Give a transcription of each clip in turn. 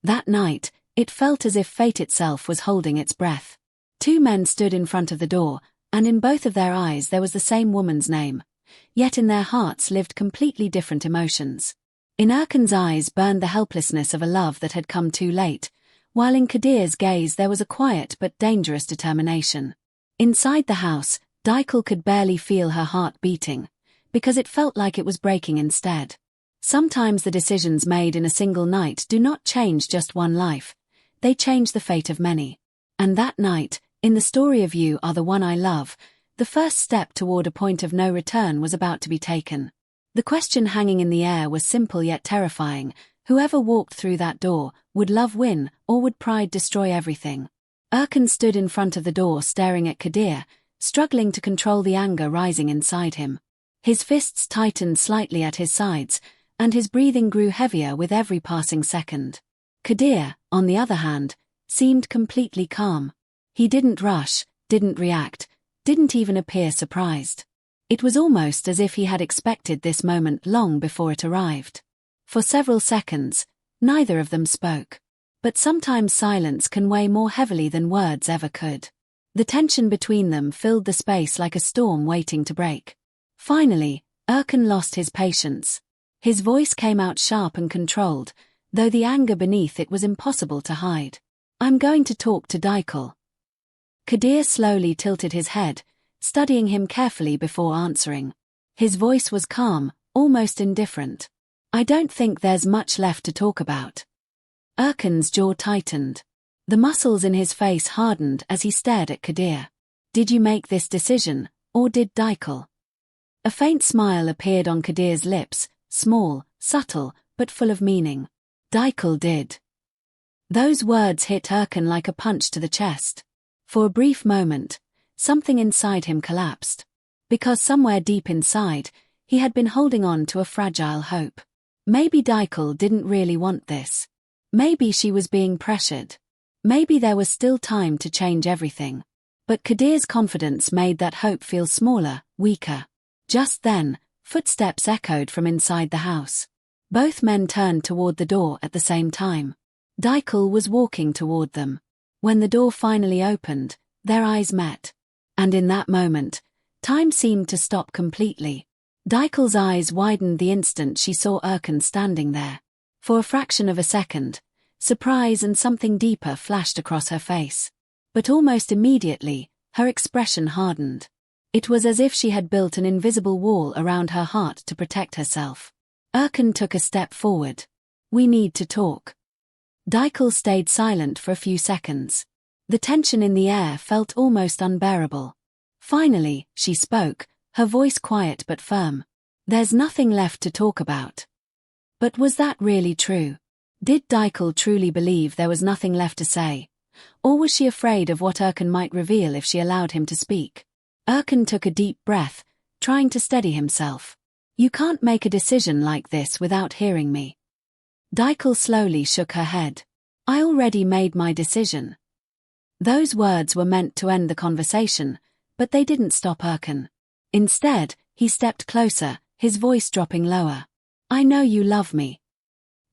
That night, it felt as if fate itself was holding its breath. Two men stood in front of the door, and in both of their eyes there was the same woman's name. Yet in their hearts lived completely different emotions. In Erkan's eyes burned the helplessness of a love that had come too late, while in Kadir's gaze there was a quiet but dangerous determination. Inside the house, Daikel could barely feel her heart beating, because it felt like it was breaking instead. Sometimes the decisions made in a single night do not change just one life, they change the fate of many. And that night, in the story of You Are the One I Love, the first step toward a point of no return was about to be taken. The question hanging in the air was simple yet terrifying: whoever walked through that door, would love win, or would pride destroy everything? Erkan stood in front of the door staring at Kadir, struggling to control the anger rising inside him. His fists tightened slightly at his sides, and his breathing grew heavier with every passing second. Kadir, on the other hand, seemed completely calm. He didn't rush, didn't react, didn't even appear surprised. It was almost as if he had expected this moment long before it arrived. For several seconds, neither of them spoke. But sometimes silence can weigh more heavily than words ever could. The tension between them filled the space like a storm waiting to break. Finally, Erkan lost his patience. His voice came out sharp and controlled, though the anger beneath it was impossible to hide. "I'm going to talk to Daikel." Kadir slowly tilted his head, studying him carefully before answering. His voice was calm, almost indifferent. "I don't think there's much left to talk about." Erkan's jaw tightened. The muscles in his face hardened as he stared at Kadir. "Did you make this decision, or did Daikel?" A faint smile appeared on Kadir's lips, small, subtle, but full of meaning. "Daikel did." Those words hit Erkan like a punch to the chest. For a brief moment, something inside him collapsed. Because somewhere deep inside, he had been holding on to a fragile hope. Maybe Daikel didn't really want this. Maybe she was being pressured. Maybe there was still time to change everything. But Kadir's confidence made that hope feel smaller, weaker. Just then, footsteps echoed from inside the house. Both men turned toward the door at the same time. Daikel was walking toward them. When the door finally opened, their eyes met. And in that moment, time seemed to stop completely. Daikel's eyes widened the instant she saw Erkan standing there. For a fraction of a second, surprise and something deeper flashed across her face. But almost immediately, her expression hardened. It was as if she had built an invisible wall around her heart to protect herself. Erkan took a step forward. "We need to talk." Daikel stayed silent for a few seconds. The tension in the air felt almost unbearable. Finally, she spoke, her voice quiet but firm. "There's nothing left to talk about." But was that really true? Did Daikel truly believe there was nothing left to say? Or was she afraid of what Erkan might reveal if she allowed him to speak? Erkan took a deep breath, trying to steady himself. "You can't make a decision like this without hearing me." Daikel slowly shook her head. "I already made my decision." Those words were meant to end the conversation, but they didn't stop Erkan. Instead, he stepped closer, his voice dropping lower. "I know you love me."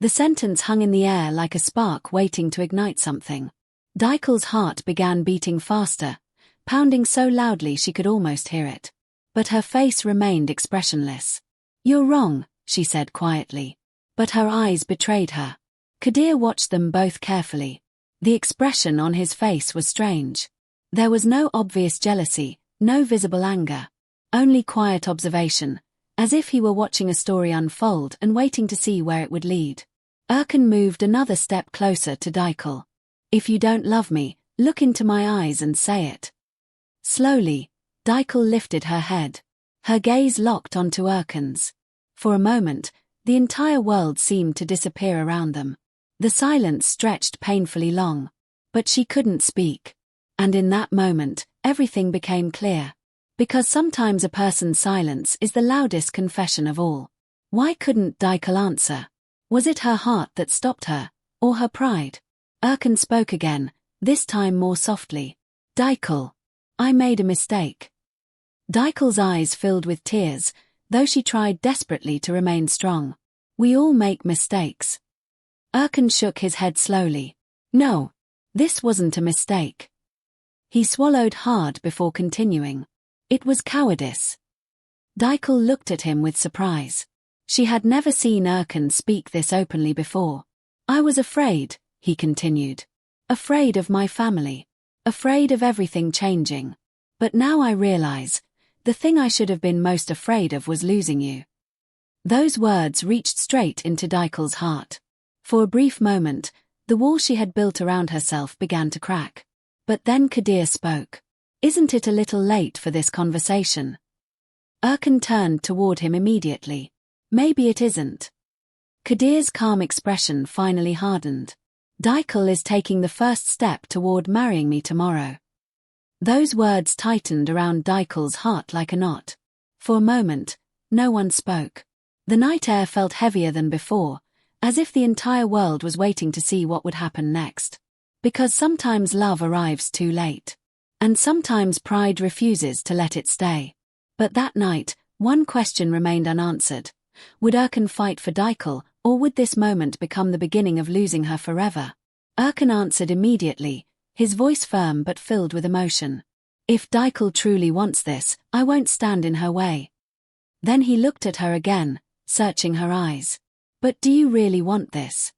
The sentence hung in the air like a spark waiting to ignite something. Daikel's heart began beating faster, pounding so loudly she could almost hear it. But her face remained expressionless. "You're wrong," she said quietly. But her eyes betrayed her. Kadir watched them both carefully. The expression on his face was strange. There was no obvious jealousy, no visible anger. Only quiet observation, as if he were watching a story unfold and waiting to see where it would lead. Erkan moved another step closer to Daikel. "If you don't love me, look into my eyes and say it." Slowly, Daikel lifted her head. Her gaze locked onto Erkan's. For a moment, the entire world seemed to disappear around them. The silence stretched painfully long. But she couldn't speak. And in that moment, everything became clear. Because sometimes a person's silence is the loudest confession of all. Why couldn't Daikel answer? Was it her heart that stopped her, or her pride? Erkan spoke again, this time more softly. "Daikel, I made a mistake." Daikel's eyes filled with tears, though she tried desperately to remain strong. "We all make mistakes." Erkan shook his head slowly. No. This wasn't a mistake. He swallowed hard before continuing. It was cowardice. Daikel looked at him with surprise. She had never seen Erkan speak this openly before. I was afraid, he continued. Afraid of my family. Afraid of everything changing. But now I realize, the thing I should have been most afraid of was losing you. Those words reached straight into Daikel's heart. For a brief moment, the wall she had built around herself began to crack. But then Kadir spoke. Isn't it a little late for this conversation? Erkan turned toward him immediately. Maybe it isn't. Kadir's calm expression finally hardened. Daikel is taking the first step toward marrying me tomorrow. Those words tightened around Daikel's heart like a knot. For a moment, no one spoke. The night air felt heavier than before, as if the entire world was waiting to see what would happen next. Because sometimes love arrives too late. And sometimes pride refuses to let it stay. But that night, one question remained unanswered. Would Erkan fight for Daikel, or would this moment become the beginning of losing her forever? Erkan answered immediately, his voice firm but filled with emotion. If Daikel truly wants this, I won't stand in her way. Then he looked at her again, searching her eyes. But do you really want this?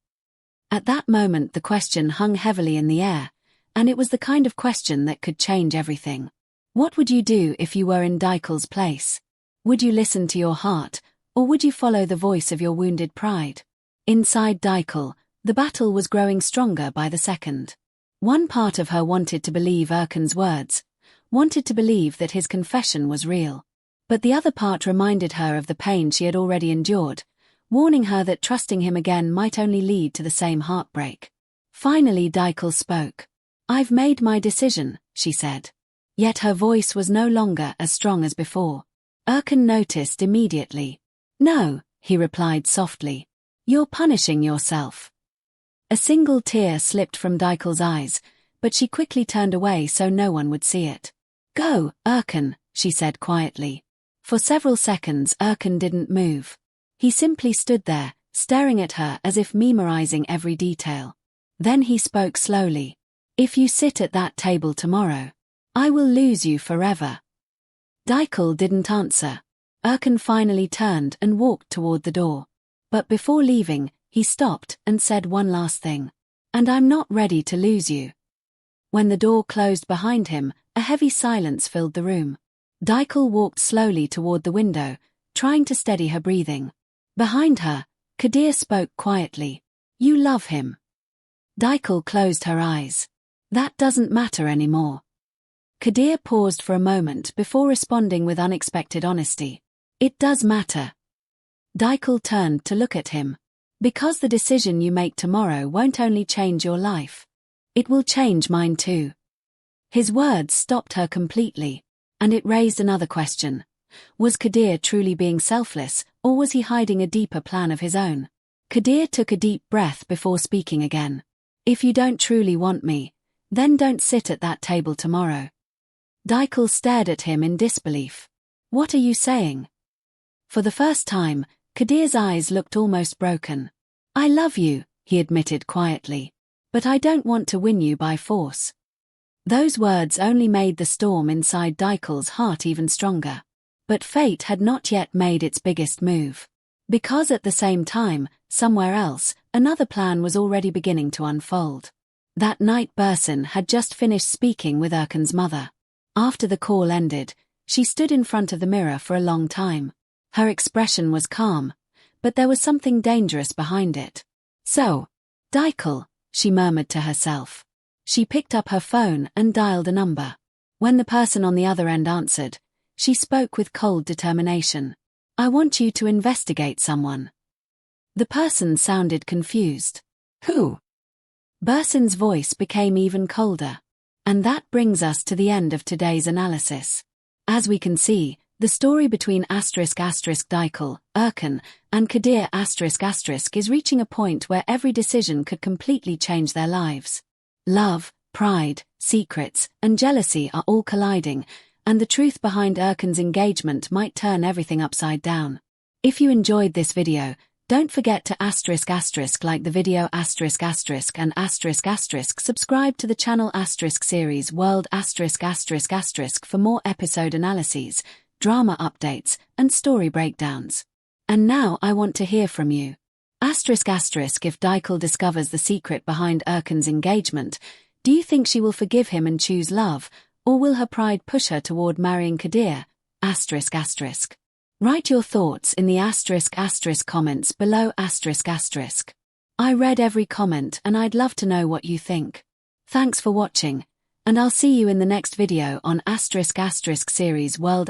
At that moment the question hung heavily in the air, and it was the kind of question that could change everything. What would you do if you were in Daikel's place? Would you listen to your heart, or would you follow the voice of your wounded pride? Inside Daikel, the battle was growing stronger by the second. One part of her wanted to believe Erkan's words, wanted to believe that his confession was real. But the other part reminded her of the pain she had already endured, warning her that trusting him again might only lead to the same heartbreak. Finally Daikel spoke. I've made my decision, she said. Yet her voice was no longer as strong as before. Erkan noticed immediately. No, he replied softly. You're punishing yourself. A single tear slipped from Daikel's eyes, but she quickly turned away so no one would see it. Go, Erkan, she said quietly. For several seconds Erkan didn't move. He simply stood there, staring at her as if memorizing every detail. Then he spoke slowly. If you sit at that table tomorrow, I will lose you forever. Daikel didn't answer. Erkan finally turned and walked toward the door. But before leaving, he stopped and said one last thing. And I'm not ready to lose you. When the door closed behind him, a heavy silence filled the room. Daikel walked slowly toward the window, trying to steady her breathing. Behind her, Kadir spoke quietly. You love him. Daikel closed her eyes. That doesn't matter anymore. Kadir paused for a moment before responding with unexpected honesty. It does matter. Daikel turned to look at him. Because the decision you make tomorrow won't only change your life. It will change mine too. His words stopped her completely, and it raised another question. Was Kadir truly being selfless, or was he hiding a deeper plan of his own? Kadir took a deep breath before speaking again. If you don't truly want me, then don't sit at that table tomorrow. Daikel stared at him in disbelief. What are you saying? For the first time, Kadir's eyes looked almost broken. I love you, he admitted quietly. But I don't want to win you by force. Those words only made the storm inside Daikel's heart even stronger. But fate had not yet made its biggest move. Because at the same time, somewhere else, another plan was already beginning to unfold. That night Bersin had just finished speaking with Erkan's mother. After the call ended, she stood in front of the mirror for a long time. Her expression was calm, but there was something dangerous behind it. So, Daikel, she murmured to herself. She picked up her phone and dialed a number. When the person on the other end answered, she spoke with cold determination. I want you to investigate someone. The person sounded confused. Who? Bersin's voice became even colder. And that brings us to the end of today's analysis. As we can see, the story between Daikel, Erkan, and Kadir is reaching a point where every decision could completely change their lives. Love, pride, secrets, and jealousy are all colliding, and the truth behind Erkan's engagement might turn everything upside down. If you enjoyed this video, Don't forget to like the video and subscribe to the channel series World for more episode analyses, drama updates, and story breakdowns. And now I want to hear from you. If Daikel discovers the secret behind Erkan's engagement, do you think she will forgive him and choose love, or will her pride push her toward marrying Kadir? Write your thoughts in the comments below I read every comment and I'd love to know what you think. Thanks for watching, and I'll see you in the next video on series World